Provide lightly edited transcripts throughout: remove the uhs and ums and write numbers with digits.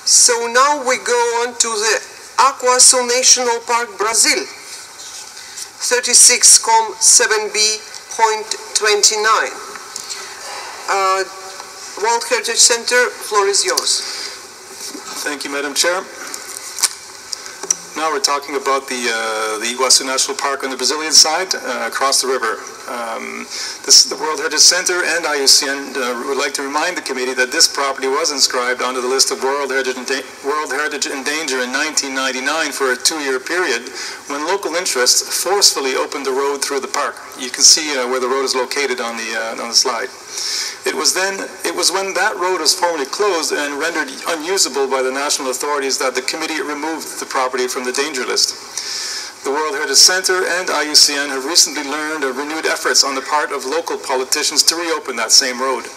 So now we go on to the Iguaçu National Park, Brazil, 36,7B.29. World Heritage Center, floor is yours. Thank you, Madam Chair. Now we're talking about the Iguaçu National Park on the Brazilian side, across the river. The World Heritage Center and IUCN would like to remind the committee that this property was inscribed onto the list of World Heritage in Danger in 1999 for a 2-year period, when local interests forcefully opened the road through the park. You can see where the road is located on the slide. It was when that road was formally closed and rendered unusable by the national authorities that the committee removed the property from the danger list. The World Heritage Center and IUCN have recently learned of renewed efforts on the part of local politicians to reopen that same road.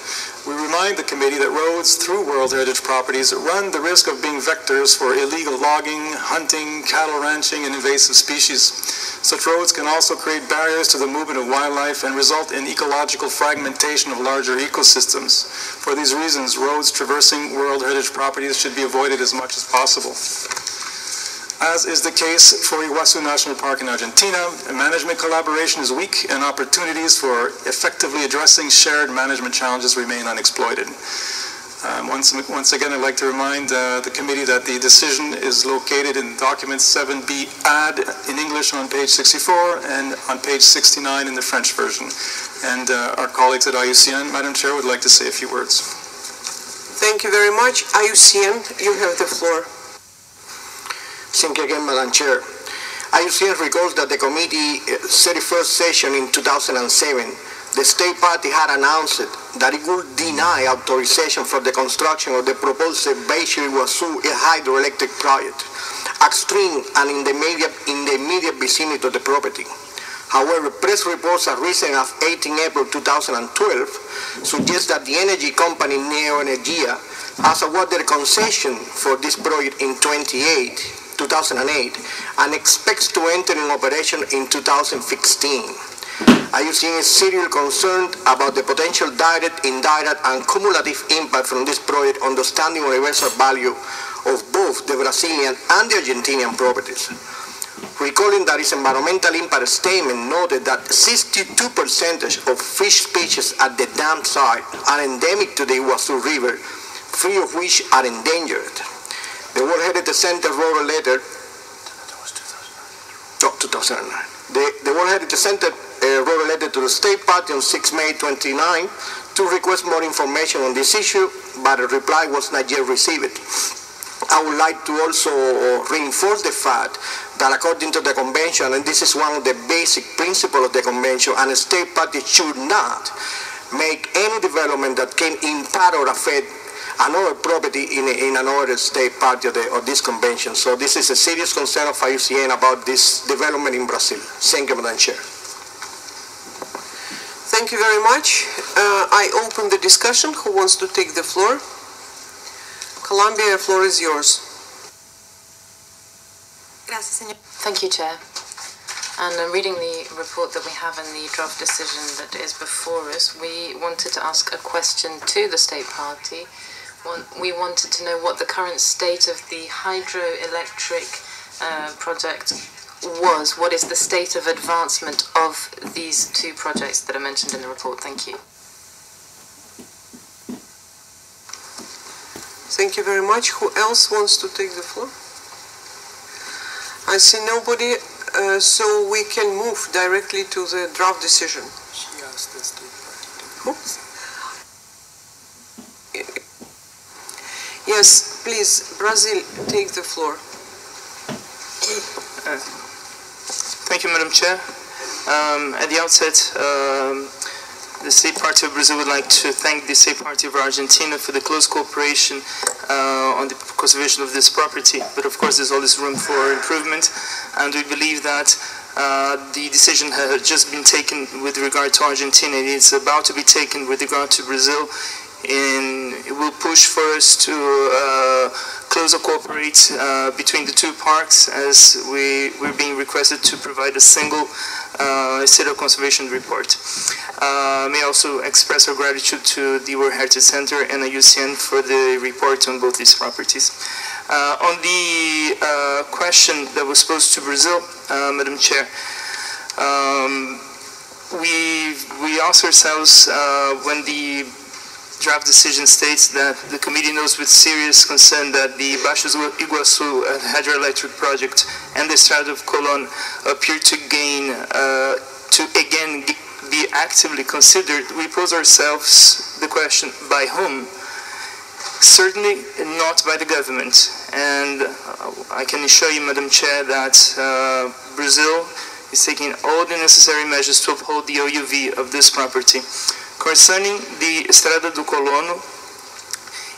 We remind the committee that roads through World Heritage properties run the risk of being vectors for illegal logging, hunting, cattle ranching, and invasive species. Such roads can also create barriers to the movement of wildlife and result in ecological fragmentation of larger ecosystems. For these reasons, roads traversing World Heritage properties should be avoided as much as possible. As is the case for Iguaçu National Park in Argentina, management collaboration is weak and opportunities for effectively addressing shared management challenges remain unexploited. Once again, I'd like to remind the committee that the decision is located in document 7B add in English on page 64 and on page 69 in the French version. And our colleagues at IUCN, Madam Chair, would like to say a few words. Thank you very much. IUCN, you have the floor. Thank you again, Madam Chair. IUCN recalls that the committee 31st session in 2007, the state party had announced that it would deny authorization for the construction of the proposed Baixo Iguaçu hydroelectric project, upstream and in the immediate vicinity of the property. However, press reports as recent as 18 April 2012 suggest that the energy company Neoenergia has awarded a concession for this project in 2008 and expects to enter in operation in 2016. IUCN is seriously concerned about the potential direct, indirect, and cumulative impact from this project on the standing universal value of both the Brazilian and the Argentinian properties. Recalling that its environmental impact statement noted that 62% of fish species at the dam site are endemic to the Iguaçu River, 3 of which are endangered. The World Heritage Center wrote a letter. That was 2009. The World Heritage Center wrote a letter to the state party on 6 May 29 to request more information on this issue, but a reply was not yet received. I would like to also reinforce the fact that according to the convention, and this is one of the basic principles of the convention, and a state party should not make any development that can impact or affect another property in another state party of this convention. So this is a serious concern of IUCN about this development in Brazil. Thank you, Madam Chair. Thank you very much. I open the discussion. Who wants to take the floor? Colombia, the floor is yours. Thank you, Chair. And reading the report that we have in the draft decision that is before us, we wanted to ask a question to the state party. We wanted to know what the current state of the hydroelectric project was. What is the state of advancement of these 2 projects that are mentioned in the report? Thank you. Thank you very much. Who else wants to take the floor? I see nobody, so we can move directly to the draft decision. She asked the state party. Who? Yes, please, Brazil, take the floor. Thank you, Madam Chair. At the outset, the State Party of Brazil would like to thank the State Party of Argentina for the close cooperation on the conservation of this property. But of course, there's always room for improvement, and we believe that the decision has just been taken with regard to Argentina. It's about to be taken with regard to Brazil, and it will push for us to closer cooperate between the two parks, as we're being requested to provide a single state of conservation report. May also express our gratitude to the World Heritage Center and IUCN for the report on both these properties. On the question that was posed to Brazil, Madam Chair, we asked ourselves when the draft decision states that the committee knows with serious concern that the Baixo Iguaçu hydroelectric project and the Estrada of Colono appear to again be actively considered. We pose ourselves the question, by whom? Certainly not by the government. And I can assure you, Madam Chair, that Brazil is taking all the necessary measures to uphold the OUV of this property. Concerning the Estrada do Colono,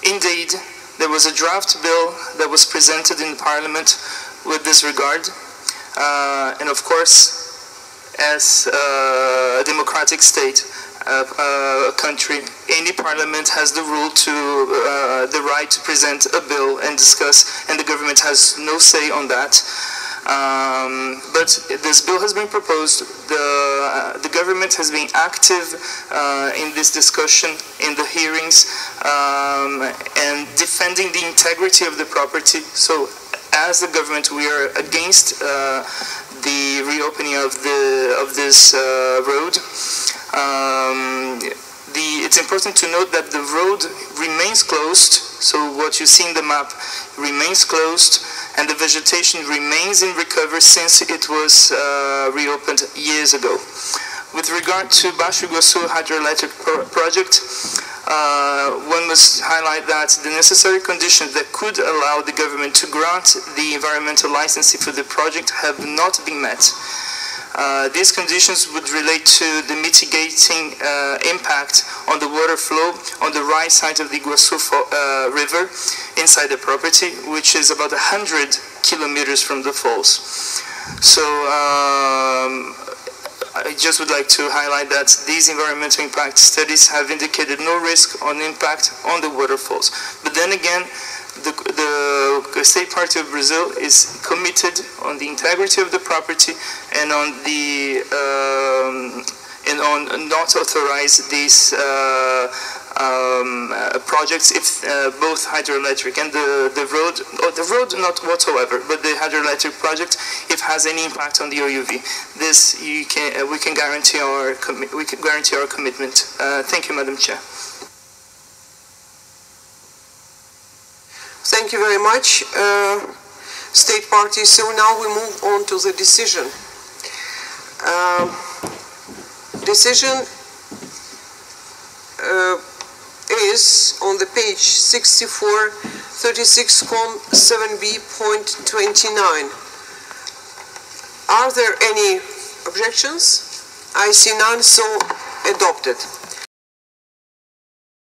indeed, there was a draft bill that was presented in Parliament with this regard. And of course, as a democratic state, a country, any parliament has the right to present a bill and discuss, and the government has no say on that. But this bill has been proposed. The government has been active in this discussion, in the hearings, and defending the integrity of the property. So, as the government, we are against the reopening of this road. It's important to note that the road remains closed. So what you see in the map remains closed, and the vegetation remains in recovery since it was reopened years ago. With regard to Baixo Iguaçu hydroelectric project, one must highlight that the necessary conditions that could allow the government to grant the environmental licensing for the project have not been met. These conditions would relate to the mitigating impact on the water flow on the right side of the Iguaçu River inside the property, which is about 100 kilometers from the falls. So I just would like to highlight that these environmental impact studies have indicated no risk on impact on the waterfalls. But then again, the State Party of Brazil is committed on the integrity of the property and on the not authorize these projects if both hydroelectric and the road not whatsoever, but the hydroelectric project, if has any impact on the OUV. This we can guarantee our commitment. Thank you, Madam Chair. Thank you very much, State Party. So now we move on to the decision. Decision is on the page 64, 36.7b.29. Are there any objections? I see none, so adopted.